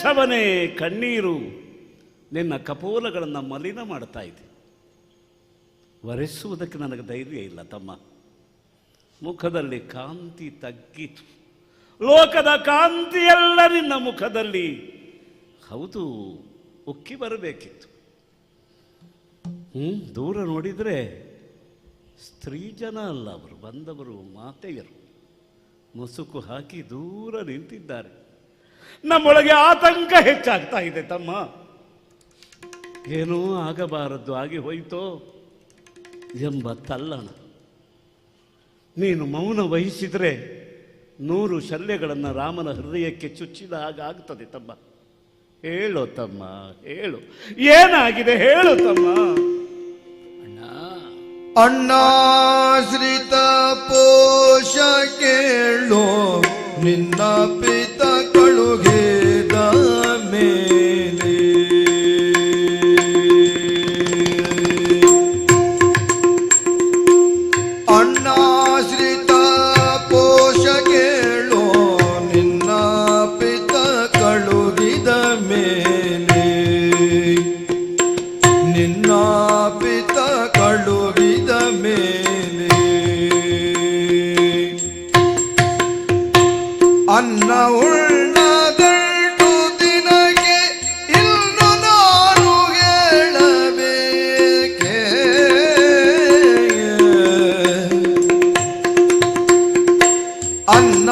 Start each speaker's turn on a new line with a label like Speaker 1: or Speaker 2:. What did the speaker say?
Speaker 1: ಸವನೆ ಕಣ್ಣೀರು ನಿನ್ನ ಕಪೋಲಗಳನ್ನು ಮಲಿನ ಮಾಡ್ತಾ ಇದೆ. ಒರೆಸುವುದಕ್ಕೆ ನನಗೆ ಧೈರ್ಯ ಇಲ್ಲ ತಮ್ಮ. ಮುಖದಲ್ಲಿ ಕಾಂತಿ ತಗ್ಗಿತು. ಲೋಕದ ಕಾಂತಿಯೆಲ್ಲ ನಿನ್ನ ಮುಖದಲ್ಲಿ ಹೌದು ಉಕ್ಕಿ ಬರಬೇಕಿತ್ತು. ದೂರ ನೋಡಿದರೆ ಸ್ತ್ರೀ ಜನ ಅಲ್ಲ, ಅವರು ಬಂದವರು ಮಾತೆಯರು ಮುಸುಕು ಹಾಕಿ ದೂರ ನಿಂತಿದ್ದಾರೆ. ನಮ್ಮೊಳಗೆ ಆತಂಕ ಹೆಚ್ಚಾಗ್ತಾ ಇದೆ ತಮ್ಮ. ಏನೂ ಆಗಬಾರದ್ದು ಆಗಿ ಹೋಯಿತೋ ಎಂಬ ತಲ್ಲಣ. ನೀನು ಮೌನ ವಹಿಸಿದರೆ 100 ಶಲ್ಯಗಳನ್ನು ರಾಮನ ಹೃದಯಕ್ಕೆ ಚುಚ್ಚಿದ ಹಾಗಾಗ್ತದೆ ತಮ್ಮ. ಹೇಳು ತಮ್ಮ, ಹೇಳು, ಏನಾಗಿದೆ ಹೇಳು ತಮ್ಮ.
Speaker 2: ಅಣ್ಣಾಶ್ರಿತ ಪೋಷ ಕೇಳು, ನಿನ್ನ ಪಿತ ಕಳುಗೆದ ಮೇಲೆ ಅಣ್ಣಾಶ್ರಿತ ಪೋಷ ಕೇಳು, ನಿನ್ನ ಪಿತ ಕಳುಗಿದ ಮೇಲೆ, ನಿನ್ನ ಪಿತ ಕಳುಗಿದ ಮೇಲೆ ಅನ್ನ ಉಣ್ಣದಷ್ಟು ದಿನಕ್ಕೆ ಇನ್ನು ನಾನು ಹೇಳಬೇಕೆ. ಅನ್ನ